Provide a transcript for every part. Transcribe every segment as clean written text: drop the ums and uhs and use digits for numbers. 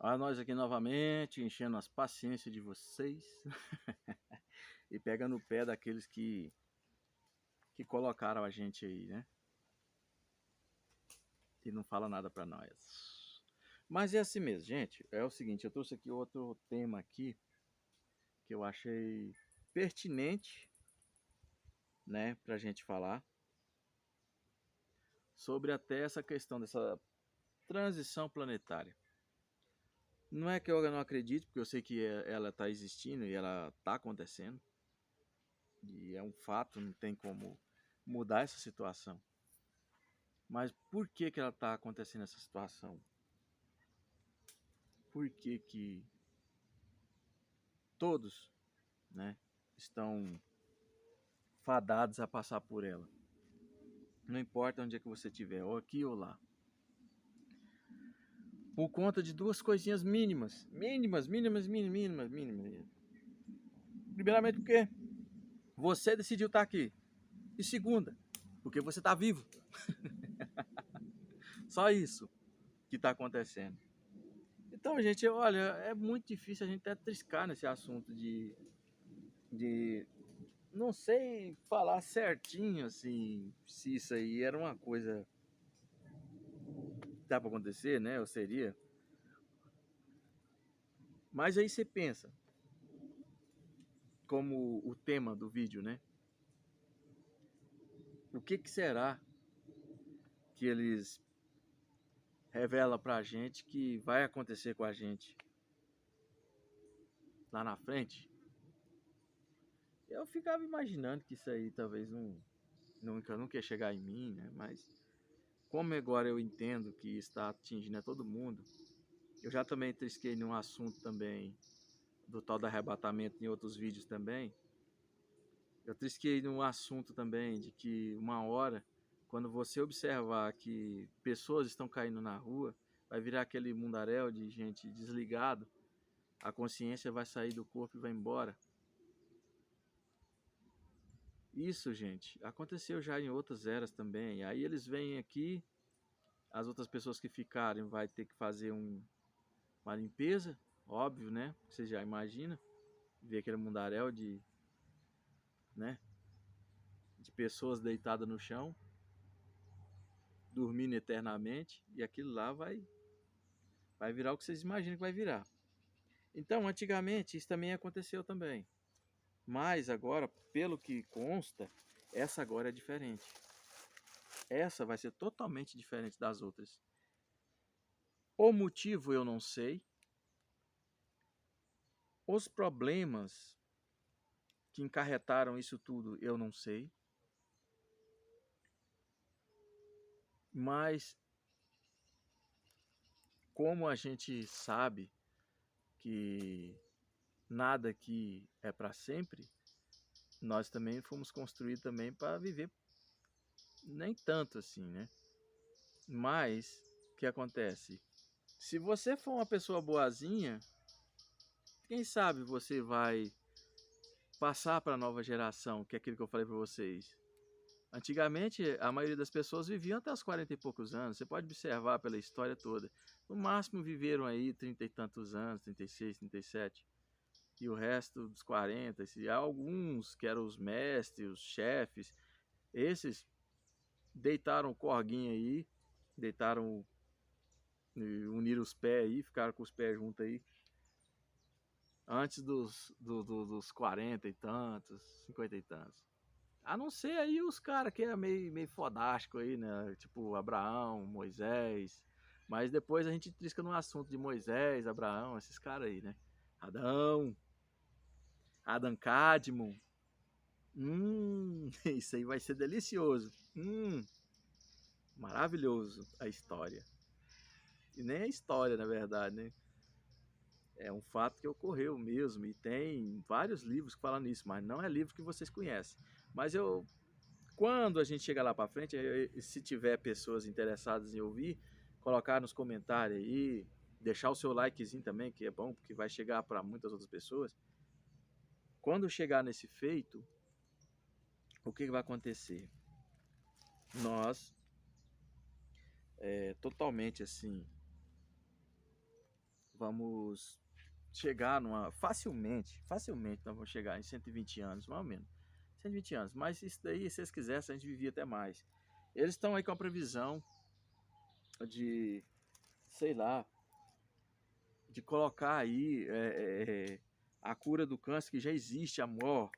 Olha nós aqui novamente, enchendo as paciências de vocês e pegando o pé daqueles que colocaram a gente aí, né? E não fala nada pra nós. Mas é assim mesmo, gente. É o seguinte, eu trouxe aqui outro tema aqui que eu achei pertinente, né, pra gente falar sobre até essa questão dessa transição planetária. Não é que eu não acredite, porque eu sei que ela está existindo e ela está acontecendo. E é um fato, não tem como mudar essa situação. Mas por que ela está acontecendo essa situação? Por que todos, né, estão fadados a passar por ela? Não importa onde é que você estiver, ou aqui ou lá. Por conta de duas coisinhas mínimas. Mínimas. Primeiramente porque você decidiu estar aqui. E segunda, porque você está vivo. Só isso que está acontecendo. Então, gente, olha, é muito difícil a gente até triscar nesse assunto de não sei falar certinho assim se isso aí era uma coisa que dá para acontecer, né? Ou seria. Mas aí você pensa, como o tema do vídeo, né? O que será que eles revelam pra gente que vai acontecer com a gente lá na frente? Eu ficava imaginando que isso aí talvez nunca ia chegar em mim, né? Mas como agora eu entendo que está atingindo a todo mundo, eu já também trisquei num assunto também do tal do arrebatamento em outros vídeos também. Eu trisquei num assunto também de que uma hora, quando você observar que pessoas estão caindo na rua, vai virar aquele mundaréu de gente desligado, a consciência vai sair do corpo e vai embora. Isso, gente, aconteceu já em outras eras também. Aí eles vêm aqui, as outras pessoas que ficarem vai ter que fazer uma limpeza, óbvio, né? Você já imagina, ver aquele mundaréu né, de pessoas deitadas no chão, dormindo eternamente, e aquilo lá vai virar o que vocês imaginam que vai virar. Então, antigamente, isso também aconteceu também. Mas agora, pelo que consta, essa agora é diferente. Essa vai ser totalmente diferente das outras. O motivo eu não sei. Os problemas que encarretaram isso tudo eu não sei. Mas como a gente sabe que nada aqui é para sempre, nós também fomos construídos também para viver nem tanto assim, né? Mas o que acontece? Se você for uma pessoa boazinha, quem sabe você vai passar para a nova geração, que é aquilo que eu falei para vocês. Antigamente, a maioria das pessoas viviam até os 40 e poucos anos. Você pode observar pela história toda. No máximo viveram aí 30 e tantos anos, 36, 37. E o resto dos 40, alguns que eram os mestres, os chefes, esses deitaram o corguinho aí, deitaram, uniram os pés aí, ficaram com os pés juntos aí, antes dos 40 e tantos, 50 e tantos. A não ser aí os caras que é meio fodástico aí, né? Tipo Abraão, Moisés. Mas depois a gente trisca no assunto de Moisés, Abraão, esses caras aí, né? Adam Cadmon. Isso aí vai ser delicioso. Maravilhoso a história. E nem a história, na verdade, né? É um fato que ocorreu mesmo. E tem vários livros que falam nisso, mas não é livro que vocês conhecem. Mas quando a gente chegar lá para frente, se tiver pessoas interessadas em ouvir, colocar nos comentários aí, deixar o seu likezinho também, que é bom, porque vai chegar para muitas outras pessoas. Quando chegar nesse feito, o que vai acontecer? Nós, totalmente assim, vamos chegar facilmente nós vamos chegar em 120 anos, mais ou menos. 120 anos, mas isso daí, se eles quisessem, a gente vivia até mais. Eles estão aí com a previsão de, sei lá, de colocar aí a cura do câncer, que já existe, amor.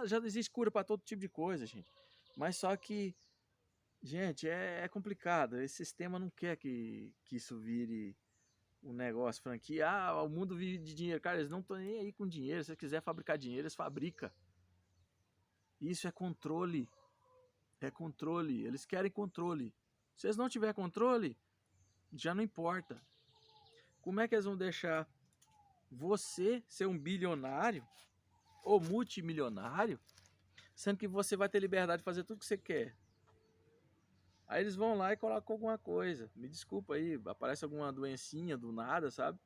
Já existe cura para todo tipo de coisa, gente. Mas só que, gente, é complicado. Esse sistema não quer que isso vire um negócio, franquia. O mundo vive de dinheiro. Cara, eles não estão nem aí com dinheiro. Se você quiser fabricar dinheiro, eles fabricam. Isso é controle. É controle. Eles querem controle. Se eles não tiverem controle, já não importa. Como é que eles vão deixar você ser um bilionário ou multimilionário, sendo que você vai ter liberdade de fazer tudo que você quer? Aí eles vão lá e colocam alguma coisa. Me desculpa aí, aparece alguma doencinha do nada, sabe?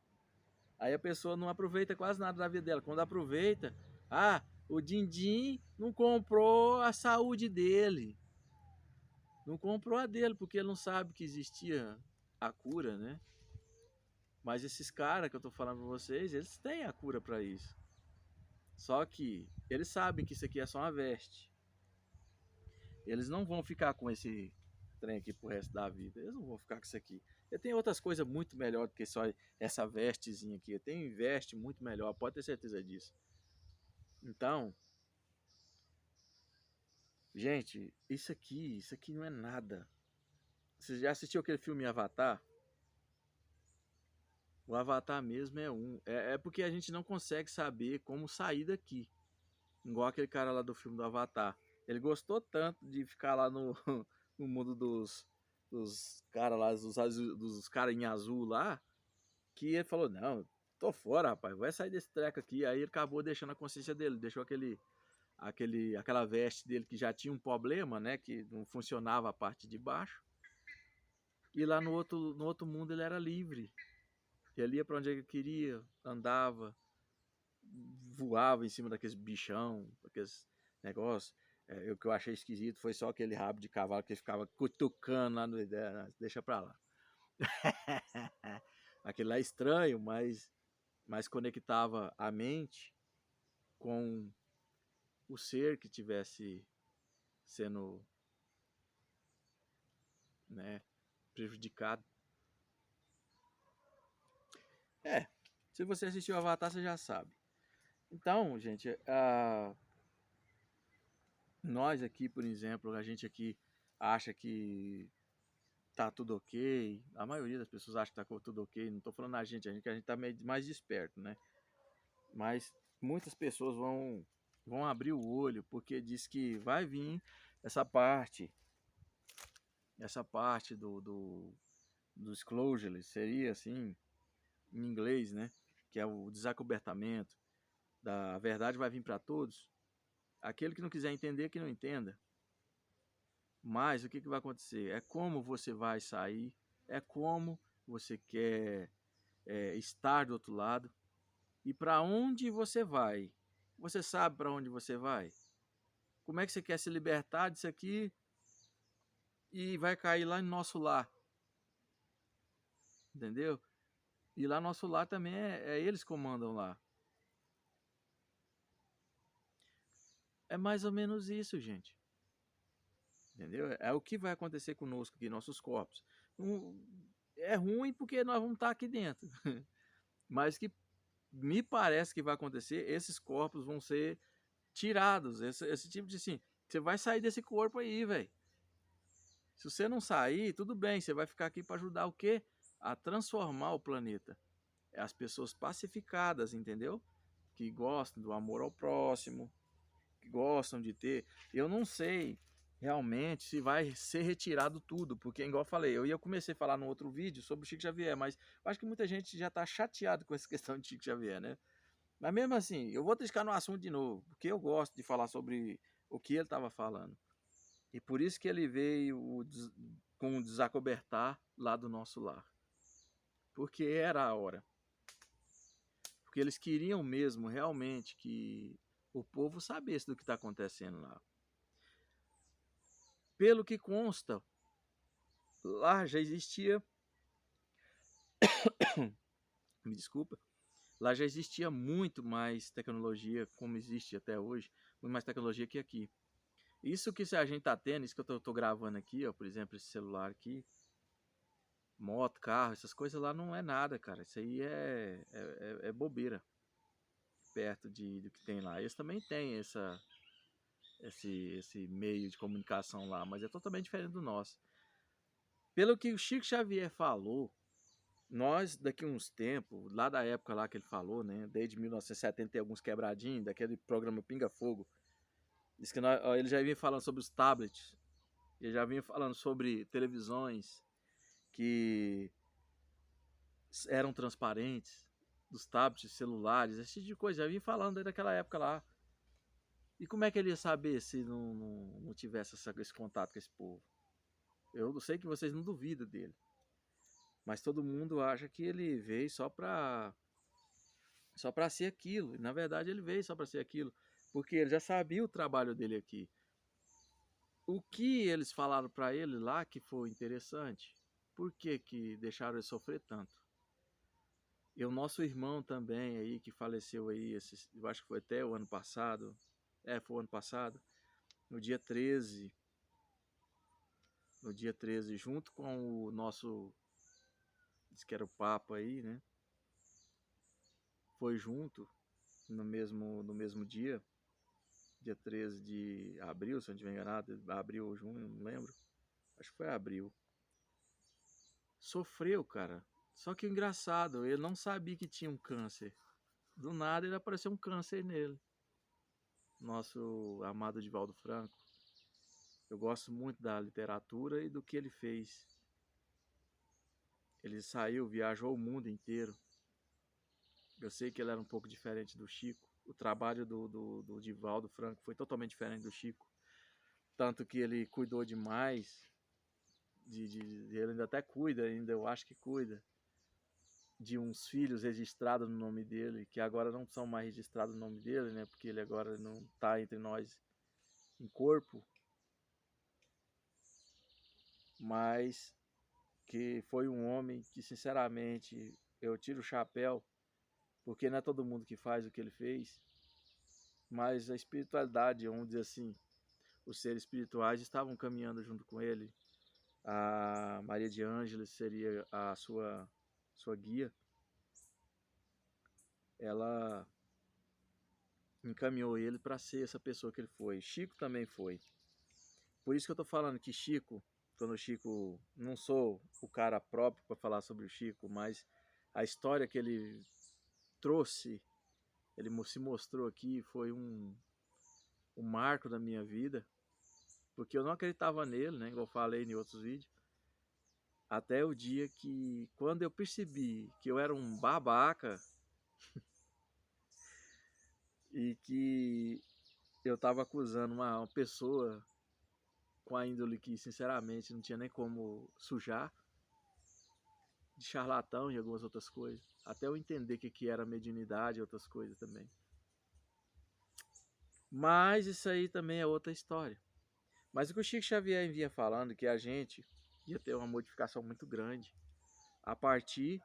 Aí a pessoa não aproveita quase nada da vida dela. Quando aproveita, o Dindim não comprou a saúde dele. Não comprou a dele, porque ele não sabe que existia a cura, né? Mas esses caras que eu tô falando pra vocês, eles têm a cura pra isso. Só que eles sabem que isso aqui é só uma veste. Eles não vão ficar com esse trem aqui pro resto da vida. Eles não vão ficar com isso aqui. E tem outras coisas muito melhor do que só essa vestezinha aqui. Tem veste muito melhor, pode ter certeza disso. Então, gente, isso aqui não é nada. Você já assistiu aquele filme Avatar? O Avatar mesmo é um. É porque a gente não consegue saber como sair daqui. Igual aquele cara lá do filme do Avatar. Ele gostou tanto de ficar lá no, no mundo dos caras lá, dos caras em azul lá, que ele falou, não, tô fora, rapaz, vai sair desse treco aqui. Aí ele acabou deixando a consciência dele, deixou aquela veste dele que já tinha um problema, né, que não funcionava a parte de baixo. E lá no outro mundo ele era livre. Ele ia pra onde ele queria, andava, voava em cima daqueles bichão, daqueles negócios. O que eu achei esquisito foi só aquele rabo de cavalo que ele ficava cutucando lá no. Deixa pra lá. Aquele lá é estranho, mas conectava a mente com o ser que tivesse sendo, né, prejudicado. Se você assistiu Avatar, você já sabe. Então, gente, nós aqui, por exemplo, a gente aqui acha que tá tudo ok. A maioria das pessoas acha que tá tudo ok. Não tô falando a gente que a gente tá meio mais desperto, né? Mas muitas pessoas vão abrir o olho porque diz que vai vir essa parte do disclosure, seria assim, em inglês, né? Que é o desacobertamento. Da verdade vai vir para todos. Aquele que não quiser entender, que não entenda. Mas o que vai acontecer? É como você vai sair, é como você quer estar do outro lado e para onde você vai. Você sabe para onde você vai? Como é que você quer se libertar disso aqui e vai cair lá no nosso lar? Entendeu? E lá nosso lar também eles comandam lá. É mais ou menos isso, gente. Entendeu? É o que vai acontecer conosco aqui, nossos corpos. É ruim porque nós vamos estar aqui dentro. Mas que me parece que vai acontecer, esses corpos vão ser tirados. Esse tipo de assim, você vai sair desse corpo aí, velho. Se você não sair, tudo bem, você vai ficar aqui para ajudar o quê? A transformar o planeta. É as pessoas pacificadas, entendeu? Que gostam do amor ao próximo, que gostam de ter. Eu não sei realmente se vai ser retirado tudo, porque, igual eu falei, eu comecei a falar no outro vídeo sobre o Chico Xavier, mas eu acho que muita gente já está chateado com essa questão de Chico Xavier, né? Mas mesmo assim, eu vou triscar no assunto de novo, porque eu gosto de falar sobre o que ele estava falando. E por isso que ele veio com o desacobertar lá do nosso lar. Porque era a hora. Porque eles queriam mesmo, realmente, que o povo sabesse do que está acontecendo lá. Pelo que consta, lá já existia me desculpa, lá já existia muito mais tecnologia, como existe até hoje, muito mais tecnologia que aqui. Isso que a gente tá tendo, isso que eu tô gravando aqui, ó, por exemplo, esse celular aqui, moto, carro, essas coisas lá não é nada, cara. Isso aí é bobeira perto do que tem lá. Eles também têm esse meio de comunicação lá, mas é totalmente diferente do nosso. Pelo que o Chico Xavier falou, nós daqui uns tempos, lá da época lá que ele falou, né, desde 1970 tem alguns quebradinhos, daquele programa Pinga Fogo, diz que ele já vinha falando sobre os tablets, ele já vinha falando sobre televisões que eram transparentes, dos tablets, celulares, esse tipo de coisa, já vinha falando desde aquela época lá. E como é que ele ia saber se não tivesse esse contato com esse povo? Eu sei que vocês não duvidam dele, mas todo mundo acha que ele veio só para ser aquilo. E, na verdade, ele veio só para ser aquilo, porque ele já sabia o trabalho dele aqui. O que eles falaram para ele lá que foi interessante? Por que deixaram ele sofrer tanto? E o nosso irmão também aí, que faleceu aí, eu acho que foi até o ano passado, foi o ano passado, no dia 13, junto com o nosso, diz que era o Papa aí, né? Foi junto no mesmo dia 13 de abril, se eu não estiver enganado, abril ou junho, não lembro. Acho que foi abril. Sofreu, cara. Só que o engraçado, ele não sabia que tinha um câncer. Do nada ele apareceu um câncer nele. Nosso amado Divaldo Franco. Eu gosto muito da literatura e do que ele fez. Ele saiu, viajou o mundo inteiro. Eu sei que ele era um pouco diferente do Chico. O trabalho do Divaldo Franco foi totalmente diferente do Chico. Tanto que ele cuidou demais. Ele ainda até cuida, eu acho que cuida. De uns filhos registrados no nome dele, que agora não são mais registrados no nome dele, né? Porque ele agora não está entre nós em corpo. Mas que foi um homem que, sinceramente, eu tiro o chapéu, porque não é todo mundo que faz o que ele fez, mas a espiritualidade, vamos dizer assim, os seres espirituais estavam caminhando junto com ele. A Maria de Ângeles seria a sua guia. Ela encaminhou ele para ser essa pessoa que ele foi. Chico também foi. Por isso que eu tô falando que Chico, quando o Chico, não sou o cara próprio para falar sobre o Chico, mas a história que ele trouxe, ele se mostrou aqui, foi um marco da minha vida, porque eu não acreditava nele, né, igual eu falei em outros vídeos, até o dia que, quando eu percebi que eu era um babaca e que eu estava acusando uma pessoa com a índole que, sinceramente, não tinha nem como sujar, de charlatão e algumas outras coisas, até eu entender o que era mediunidade e outras coisas também. Mas isso aí também é outra história. Mas o que o Chico Xavier vinha falando, que a gente ia ter uma modificação muito grande a partir,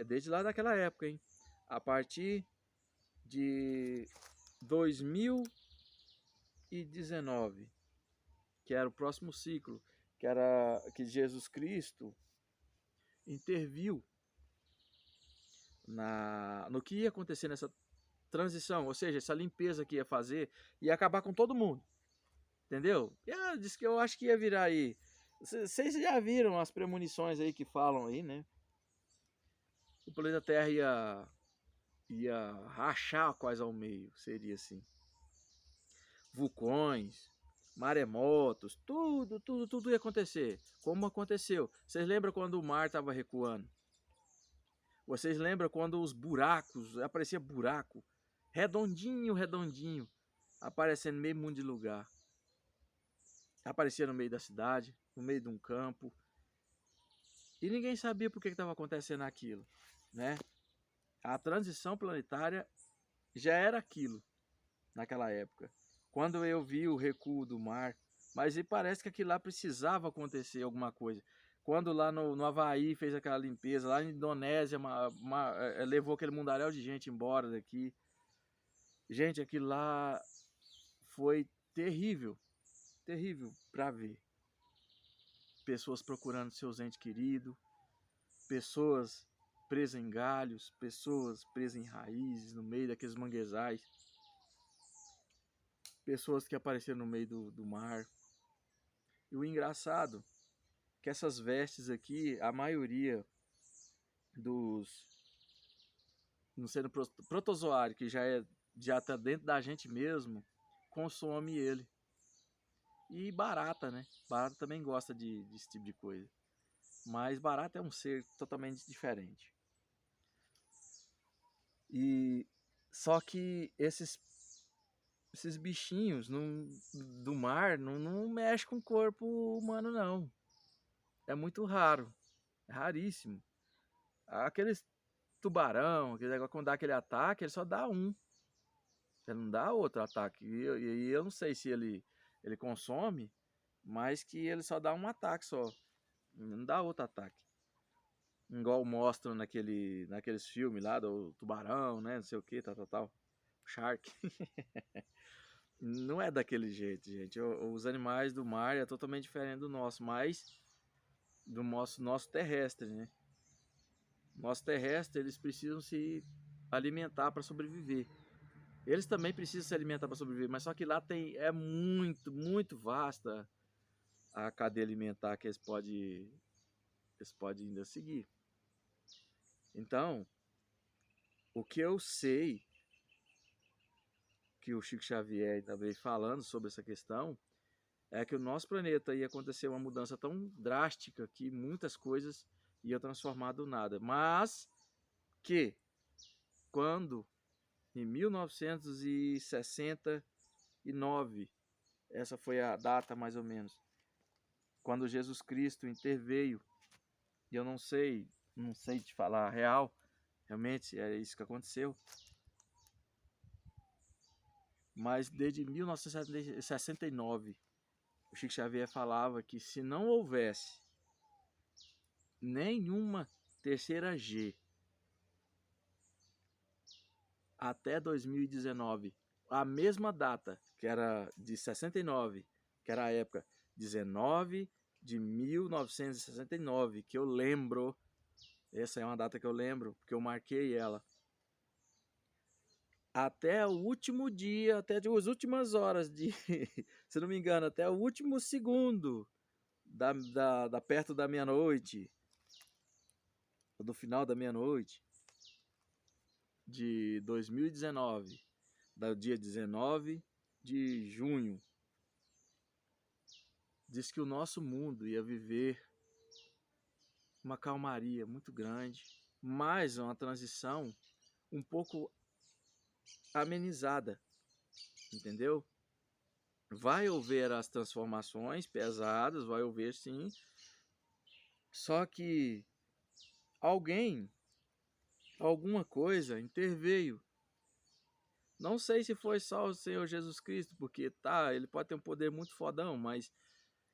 desde lá daquela época, hein? A partir de 2019, que era o próximo ciclo, que era que Jesus Cristo interviu no que ia acontecer nessa transição, ou seja, essa limpeza que ia fazer, ia acabar com todo mundo, entendeu? E disse que eu acho que ia virar aí. Vocês já viram as premonições aí que falam aí, né? O planeta Terra ia rachar quase ao meio, seria assim. Vulcões, maremotos, tudo ia acontecer. Como aconteceu? Vocês lembram quando o mar estava recuando? Vocês lembram quando os buracos, aparecia buraco, redondinho, aparecendo no meio mundo de lugar. Aparecia no meio da cidade, no meio de um campo. E ninguém sabia por que estava acontecendo aquilo, né? A transição planetária já era aquilo naquela época. Quando eu vi o recuo do mar, mas parece que aquilo lá precisava acontecer alguma coisa. Quando lá no Havaí fez aquela limpeza, lá na Indonésia levou aquele mundaréu de gente embora daqui. Gente, aquilo lá foi terrível, terrível para ver. Pessoas procurando seus entes queridos, pessoas presas em galhos, pessoas presas em raízes, no meio daqueles manguezais, pessoas que apareceram no meio do mar. E o engraçado é que essas vestes aqui, a maioria dos, não sendo protozoário, que já tá dentro da gente mesmo, consome ele. E barata, né? Barata também gosta desse tipo de coisa. Mas barata é um ser totalmente diferente. E só que esses bichinhos do mar não mexem com o corpo humano, não. É muito raro. É raríssimo. Aqueles tubarão, aquele negócio, quando dá aquele ataque, ele só dá um. Ele não dá outro ataque. E eu não sei se ele consome, mas que ele só dá um ataque só. Não dá outro ataque. Igual mostram naqueles filmes lá do tubarão, né? Não sei o que, tal. Shark. Não é daquele jeito, gente. Os animais do mar é totalmente diferente do nosso, mas do nosso terrestre, né? Nosso terrestre, eles precisam se alimentar para sobreviver. Eles também precisam se alimentar para sobreviver, mas só que lá é muito, muito vasta a cadeia alimentar que eles podem ainda seguir. Então, o que eu sei que o Chico Xavier ainda veio falando sobre essa questão é que o nosso planeta ia acontecer uma mudança tão drástica que muitas coisas iam transformar do nada. Mas que quando em 1969, essa foi a data mais ou menos, quando Jesus Cristo interveio, e eu não sei te falar a real, realmente é isso que aconteceu, mas desde 1969, o Chico Xavier falava que se não houvesse nenhuma terceira G até 2019, a mesma data, que era de 69, que era a época 19 de 1969, que eu lembro, essa é uma data que eu lembro, porque eu marquei ela. Até o último dia, até as últimas horas se não me engano, até o último segundo da perto da meia-noite, do final da meia-noite de 2019, do dia 19 de junho, diz que o nosso mundo ia viver uma calmaria muito grande, mas uma transição um pouco amenizada, entendeu? Vai haver as transformações pesadas, vai haver sim, só que alguma coisa interveio. Não sei se foi só o Senhor Jesus Cristo, porque ele pode ter um poder muito fodão, mas,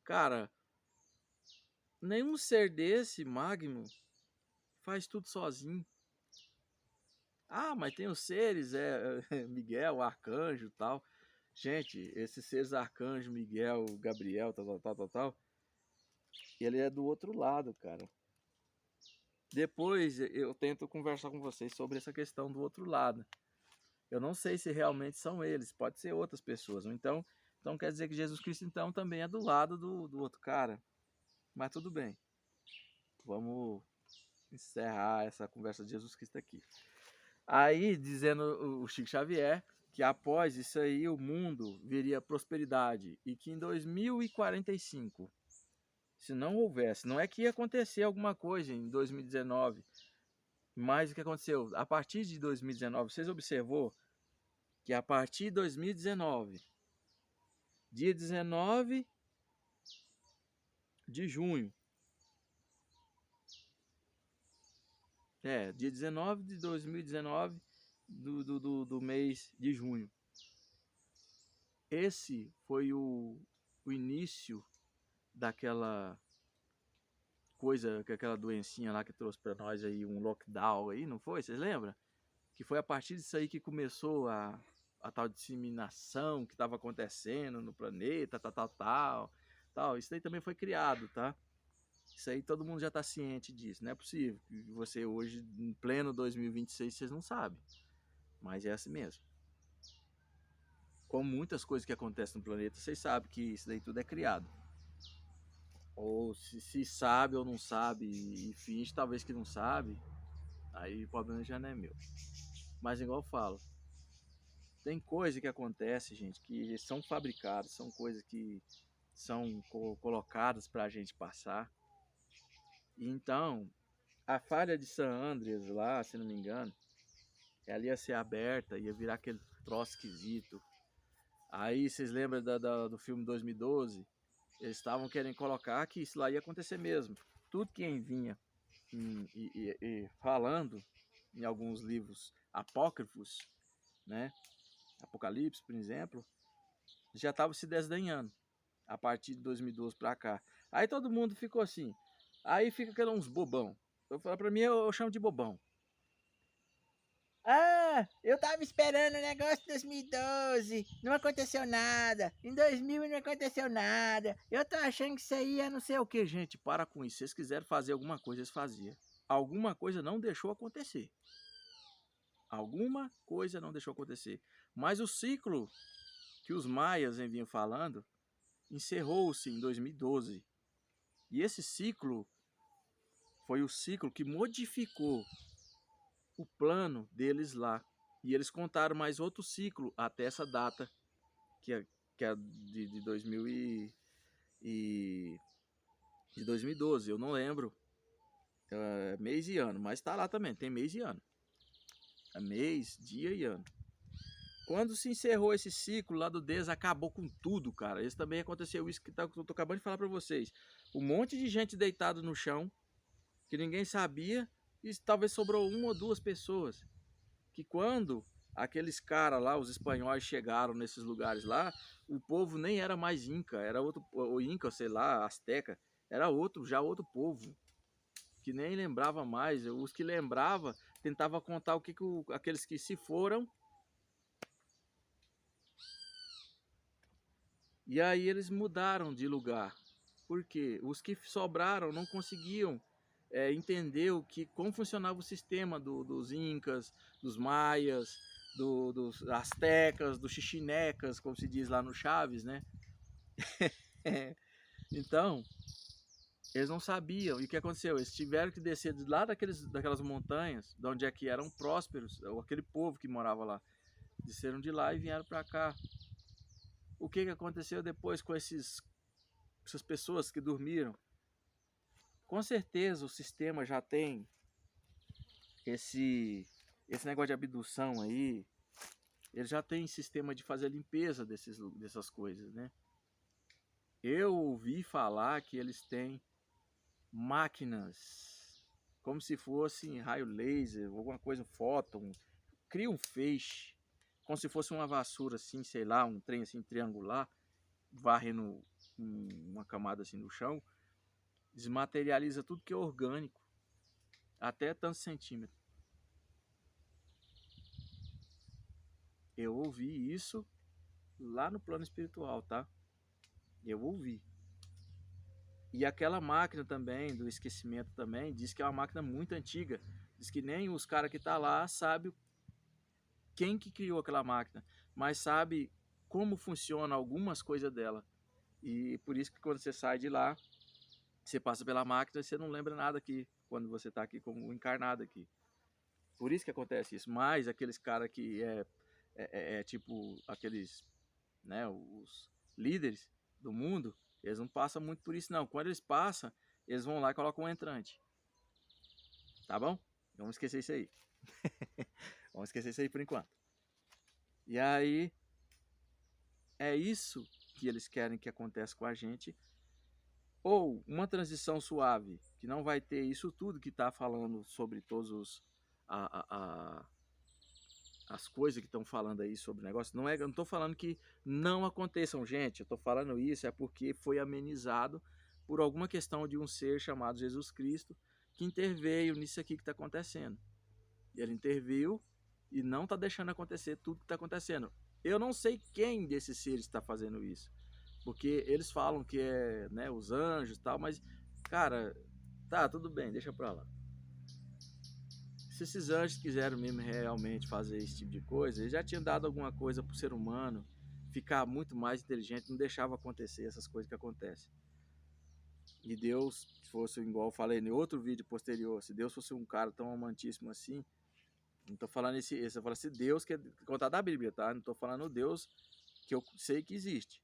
cara, nenhum ser desse, magno, faz tudo sozinho. Ah, mas tem os seres, Miguel, arcanjo e tal. Gente, esses seres arcanjo, Miguel, Gabriel, tal, ele é do outro lado, cara. Depois eu tento conversar com vocês sobre essa questão do outro lado. Eu não sei se realmente são eles, pode ser outras pessoas. Então quer dizer que Jesus Cristo então também é do lado do outro cara. Mas tudo bem. Vamos encerrar essa conversa de Jesus Cristo aqui. Aí, dizendo o Chico Xavier, que após isso aí o mundo viria prosperidade e que em 2045, se não houvesse, não é que ia acontecer alguma coisa em 2019, mas o que aconteceu? A partir de 2019, vocês observou que a partir de 2019, dia 19 de junho, dia 19 de 2019 do mês de junho. Esse foi o início daquela coisa, aquela doencinha lá que trouxe para nós aí um lockdown aí, não foi? Vocês lembram? Que foi a partir disso aí que começou a tal disseminação que estava acontecendo no planeta, tal. Isso daí também foi criado, tá? Isso aí todo mundo já está ciente disso. Não é possível que você hoje, em pleno 2026, vocês não sabem. Mas é assim mesmo. Como muitas coisas que acontecem no planeta, vocês sabem que isso daí tudo é criado. Ou se sabe ou não sabe e finge talvez que não sabe, aí o problema já não é meu. Mas igual eu falo, tem coisa que acontece, gente, que são fabricadas, são coisas que são colocadas para a gente passar. E então, a falha de San Andreas lá, se não me engano, ela ia ser aberta, ia virar aquele troço esquisito. Aí vocês lembram do filme 2012? Eles estavam querendo colocar que isso lá ia acontecer mesmo. Tudo quem vinha falando em alguns livros apócrifos, né? Apocalipse, por exemplo, já estava se desdenhando a partir de 2012 para cá. Aí todo mundo ficou assim. Aí fica aqueles uns bobão. Eu falo para mim, eu chamo de bobão. Ah, eu tava esperando o negócio de 2012, não aconteceu nada. Em 2000 não aconteceu nada. Eu tô achando que isso aí é não sei o Que, gente, para com isso. Se vocês quiserem fazer alguma coisa, eles faziam. Alguma coisa não deixou acontecer. Alguma coisa não deixou acontecer. Mas o ciclo que os maias vinham falando encerrou-se em 2012. E esse ciclo foi o ciclo que modificou o plano deles lá. E eles contaram mais outro ciclo até essa data, que é de 2000 de 2012. Eu não lembro mês e ano, mas está lá também, tem mês e ano. É mês, dia e ano. Quando se encerrou esse ciclo lá do Deus, acabou com tudo, cara. Isso também aconteceu, isso que eu tô acabando de falar para vocês. Um monte de gente deitado no chão, que ninguém sabia, e talvez sobrou uma ou duas pessoas. Que quando aqueles caras lá, os espanhóis, chegaram nesses lugares lá, o povo nem era mais Inca, era outro, o Inca, sei lá, Azteca, era outro, já outro povo, que nem lembrava mais. Os que lembrava tentava contar o que, aqueles que se foram. E aí eles mudaram de lugar. Porque os que sobraram não conseguiam entender como funcionava o sistema dos incas, dos maias, dos astecas, dos xixinecas, como se diz lá no Chaves, né? Então, eles não sabiam. E o que aconteceu? Eles tiveram que descer de lá daquelas montanhas, de onde é que eram prósperos, aquele povo que morava lá. Desceram de lá e vieram para cá. O que aconteceu depois com essas pessoas que dormiram? Com certeza o sistema já tem esse negócio de abdução aí. Ele já tem sistema de fazer a limpeza dessas coisas, né? Eu ouvi falar que eles têm máquinas como se fosse raio laser, alguma coisa, fóton, cria um feixe, como se fosse uma vassoura assim, sei lá, um trem assim triangular, varrendo uma camada assim no chão, desmaterializa tudo que é orgânico, até tantos centímetros. Eu ouvi isso lá no plano espiritual, tá? Eu ouvi. E aquela máquina também, do esquecimento também, diz que é uma máquina muito antiga. Diz que nem os caras que tá lá sabem quem que criou aquela máquina, mas sabe como funciona algumas coisas dela. E por isso que quando você sai de lá, você passa pela máquina e você não lembra nada aqui, quando você está aqui como encarnado aqui. Por isso que acontece isso. Mas aqueles caras que é tipo aqueles, né, os líderes do mundo, eles não passam muito por isso não. Quando eles passam, eles vão lá e colocam um entrante. Tá bom? Vamos esquecer isso aí. Vamos esquecer isso aí por enquanto. E aí, é isso que eles querem que aconteça com a gente. Ou uma transição suave, que não vai ter isso tudo que está falando sobre todos as coisas que estão falando aí sobre o negócio. Eu não estou falando que não aconteçam, gente. Eu estou falando isso é porque foi amenizado por alguma questão de um ser chamado Jesus Cristo que interveio nisso aqui que está acontecendo. E ele interviu e não está deixando acontecer tudo que está acontecendo. Eu não sei quem desses seres está fazendo isso, porque eles falam que é, né, os anjos e tal, mas, cara, tá, tudo bem, deixa pra lá. Se esses anjos quiseram mesmo realmente fazer esse tipo de coisa, eles já tinham dado alguma coisa pro ser humano ficar muito mais inteligente, não deixava acontecer essas coisas que acontecem. E Deus, se fosse igual eu falei em outro vídeo posterior, se Deus fosse um cara tão amantíssimo assim, não tô falando eu falo assim, Deus que é contar da Bíblia, tá? Não tô falando o Deus que eu sei que existe.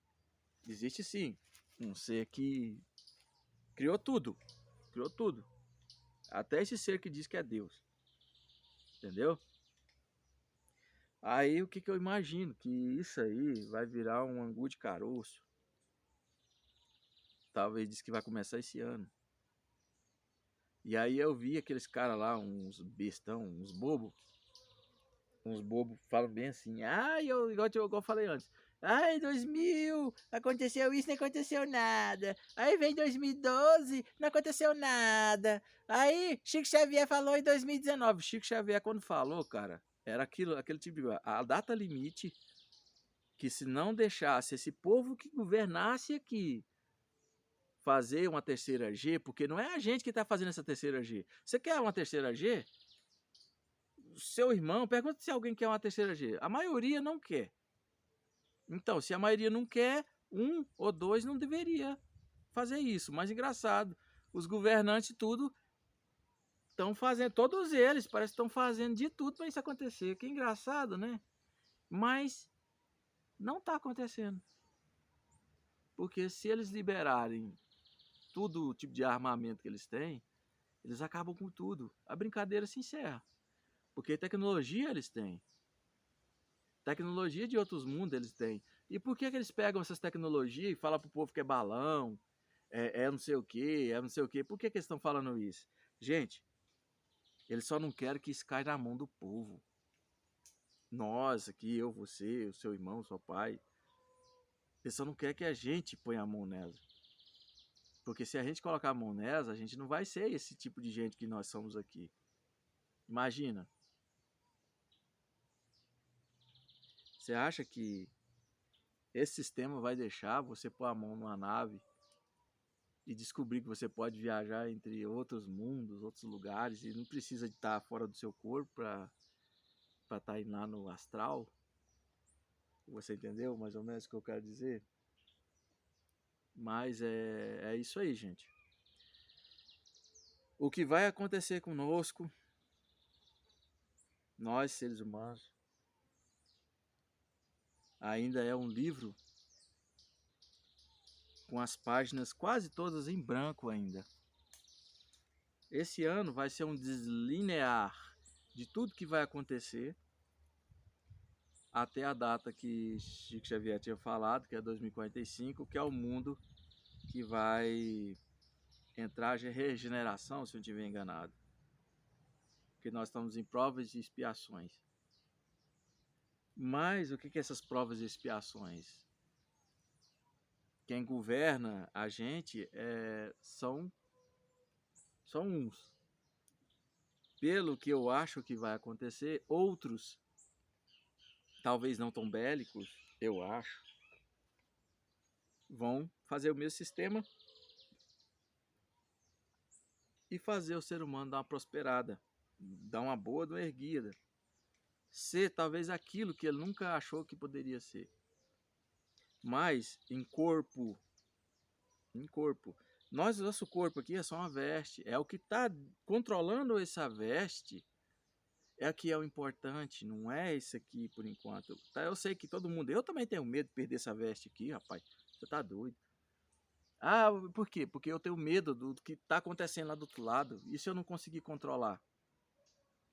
Existe sim, um ser que criou tudo, até esse ser que diz que é Deus, entendeu? Aí o que que eu imagino? Que isso aí vai virar um angu de caroço. Talvez diz que vai começar esse ano. E aí eu vi aqueles caras lá, uns bestão, uns bobos falam bem assim, igual eu falei antes, ai, 2000, aconteceu isso, não aconteceu nada. Aí vem 2012, não aconteceu nada. Aí Chico Xavier falou em 2019. Chico Xavier, quando falou, cara, era aquele tipo de... A data limite, que se não deixasse esse povo que governasse aqui fazer uma terceira G, porque não é a gente que está fazendo essa terceira G. Você quer uma terceira G? Seu irmão, pergunta se alguém quer uma terceira G. A maioria não quer. Então, se a maioria não quer, um ou dois não deveria fazer isso. Mas engraçado, os governantes tudo estão fazendo, todos eles parece que estão fazendo de tudo para isso acontecer. Que engraçado, né? Mas não está acontecendo. Porque se eles liberarem todo o tipo de armamento que eles têm, eles acabam com tudo. A brincadeira se encerra. Porque tecnologia eles têm. Tecnologia de outros mundos eles têm. E por que eles pegam essas tecnologias e falam pro povo que é balão, não sei o quê, é não sei o quê? Por que eles estão falando isso? Gente, eles só não querem que isso caia na mão do povo. Nós aqui, eu, você, o seu irmão, o seu pai. Eles só não querem que a gente ponha a mão nela. Porque se a gente colocar a mão nela, a gente não vai ser esse tipo de gente que nós somos aqui. Imagina. Você acha que esse sistema vai deixar você pôr a mão numa nave e descobrir que você pode viajar entre outros mundos, outros lugares, e não precisa de estar fora do seu corpo para estar indo lá no astral? Você entendeu mais ou menos o que eu quero dizer? Mas é isso aí, gente. O que vai acontecer conosco, nós seres humanos, ainda é um livro com as páginas quase todas em branco ainda. Esse ano vai ser um deslinear de tudo que vai acontecer até a data que Chico Xavier tinha falado, que é 2045, que é o mundo que vai entrar em regeneração, se eu não estiver enganado. Porque nós estamos em provas e expiações. Mas o que é essas provas e expiações? Quem governa a gente são uns. Pelo que eu acho que vai acontecer, outros, talvez não tão bélicos, eu acho, vão fazer o mesmo sistema e fazer o ser humano dar uma prosperada, dar uma boa, uma erguida, ser talvez aquilo que ele nunca achou que poderia ser. Mas em corpo, nosso corpo aqui é só uma veste, é o que está controlando essa veste, é o que é o importante, não é isso aqui por enquanto. Tá, eu sei que todo mundo, eu também tenho medo de perder essa veste aqui, rapaz, você tá doido. Ah, por quê? Porque eu tenho medo do que está acontecendo lá do outro lado. E se eu não conseguir controlar?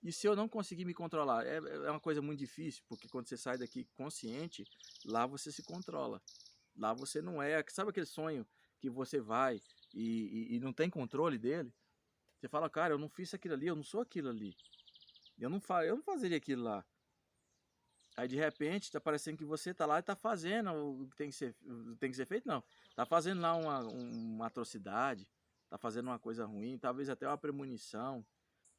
E se eu não conseguir me controlar? É uma coisa muito difícil, porque quando você sai daqui consciente, lá você se controla. Lá você não é... Sabe aquele sonho que você vai e não tem controle dele? Você fala, cara, eu não fiz aquilo ali, eu não sou aquilo ali. Eu não fazeria aquilo lá. Aí de repente tá parecendo que você tá lá e tá fazendo o que tem que ser feito, não. Tá fazendo lá uma atrocidade, tá fazendo uma coisa ruim, talvez até uma premonição,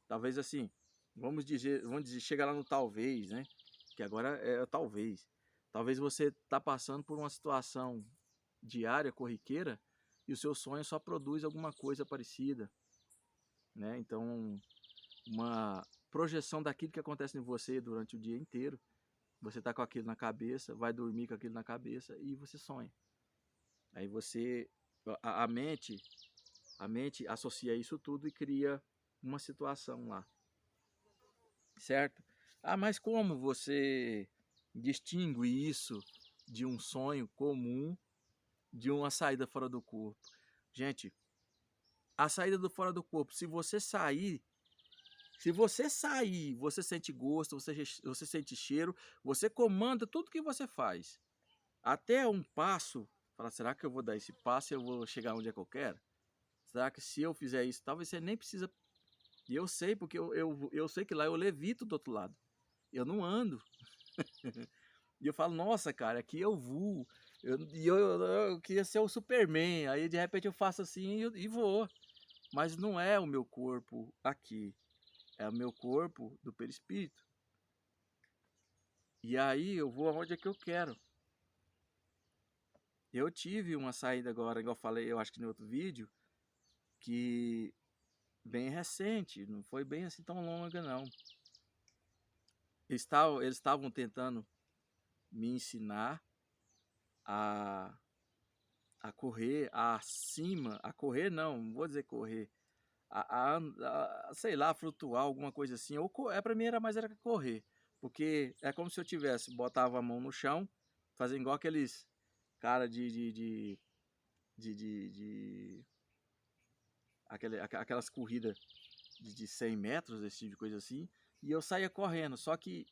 talvez assim, vamos dizer, chega lá no talvez, né? Que agora é o talvez. Talvez você tá passando por uma situação diária, corriqueira, e o seu sonho só produz alguma coisa parecida, né? Então, uma projeção daquilo que acontece em você durante o dia inteiro. Você tá com aquilo na cabeça, vai dormir com aquilo na cabeça e você sonha. Aí você, a, a mente, a mente associa isso tudo e cria uma situação lá, certo? Ah, mas como você distingue isso de um sonho comum, de uma saída fora do corpo? Gente, a saída do fora do corpo, se você sair, você sente gosto, você sente cheiro, você comanda tudo que você faz. Até um passo, fala, será que eu vou dar esse passo e eu vou chegar onde é que eu quero? Será que se eu fizer isso, talvez você nem precisa. E eu sei, porque eu sei que lá eu levito do outro lado. Eu não ando. E eu falo, nossa, cara, aqui eu vou. Eu queria ser o Superman. Aí de repente eu faço assim e vou. Mas não é o meu corpo aqui. É o meu corpo do perispírito. E aí eu vou aonde é que eu quero. Eu tive uma saída agora, igual eu falei, eu acho que no outro vídeo, que bem recente, não foi bem assim tão longa não. Eles estavam tentando me ensinar a, a correr acima, a correr não vou dizer correr, sei lá, flutuar, alguma coisa assim, ou para mim era mais era correr, porque é como se eu tivesse, botava a mão no chão, fazendo igual aqueles cara de aquelas corridas de 100 metros, esse tipo de coisa assim, e eu saía correndo. Só que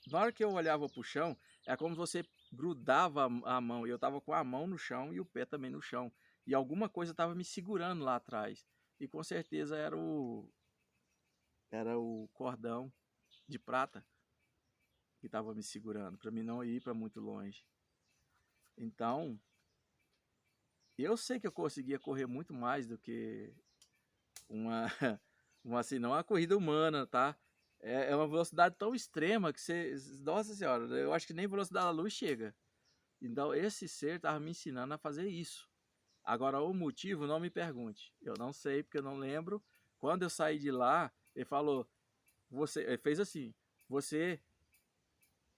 na hora que eu olhava pro chão, é como se você grudava a mão, e eu tava com a mão no chão e o pé também no chão. E alguma coisa tava me segurando lá atrás. E com certeza era o cordão de prata que tava me segurando, para mim não ir para muito longe. Então, eu sei que eu conseguia correr muito mais do que uma, assim, não é uma corrida humana, tá? É uma velocidade tão extrema que você. Nossa senhora, eu acho que nem velocidade da luz chega. Então, esse ser estava me ensinando a fazer isso. Agora, o motivo, não me pergunte. Eu não sei, porque eu não lembro. Quando eu saí de lá, ele falou: ele fez assim, você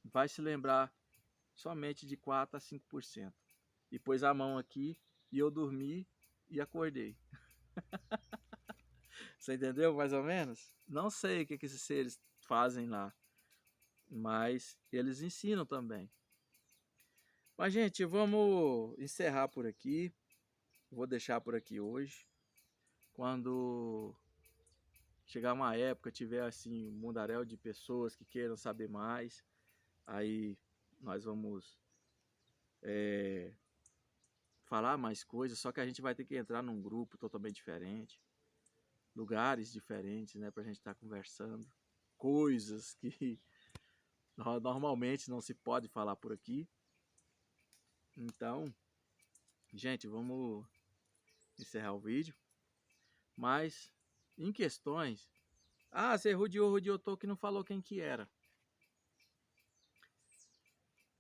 vai se lembrar somente de 4 a 5%. E pôs a mão aqui e eu dormi e acordei. Você entendeu mais ou menos? Não sei o que esses seres fazem lá, mas eles ensinam também. Mas, gente, vamos encerrar por aqui. Vou deixar por aqui hoje. Quando chegar uma época, tiver assim um mundaréu de pessoas que queiram saber mais, aí nós vamos falar mais coisas, só que a gente vai ter que entrar num grupo totalmente diferente, lugares diferentes, né, pra gente estar conversando, coisas que normalmente não se pode falar por aqui. Então, gente, vamos encerrar o vídeo. Mas, em questões... Ah, você rodeou que não falou quem que era.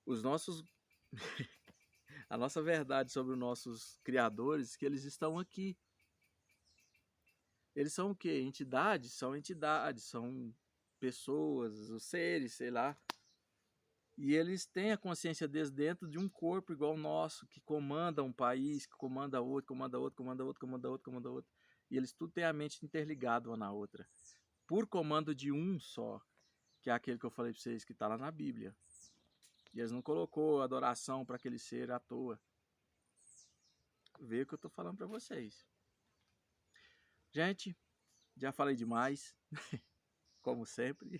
Os nossos... a nossa verdade sobre os nossos criadores, que eles estão aqui. Eles são o quê? Entidades? São entidades, são pessoas, os seres, sei lá. E eles têm a consciência deles dentro de um corpo igual o nosso, que comanda um país, que comanda outro, comanda outro, comanda outro, comanda outro, comanda outro. E eles tudo têm a mente interligada uma na outra. Por comando de um só, que é aquele que eu falei para vocês, que está lá na Bíblia. E eles não colocou adoração para aquele ser à toa. Vê o que eu estou falando para vocês. Gente, já falei demais, como sempre.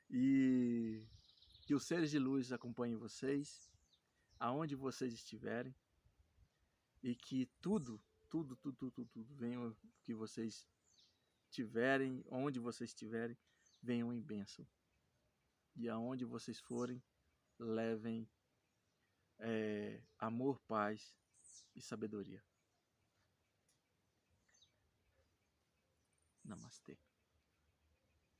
E que os seres de luz acompanhem vocês, aonde vocês estiverem. E que tudo venha que vocês tiverem, onde vocês estiverem, venham em bênção. e aonde vocês forem, levem amor, paz e sabedoria. Namastê.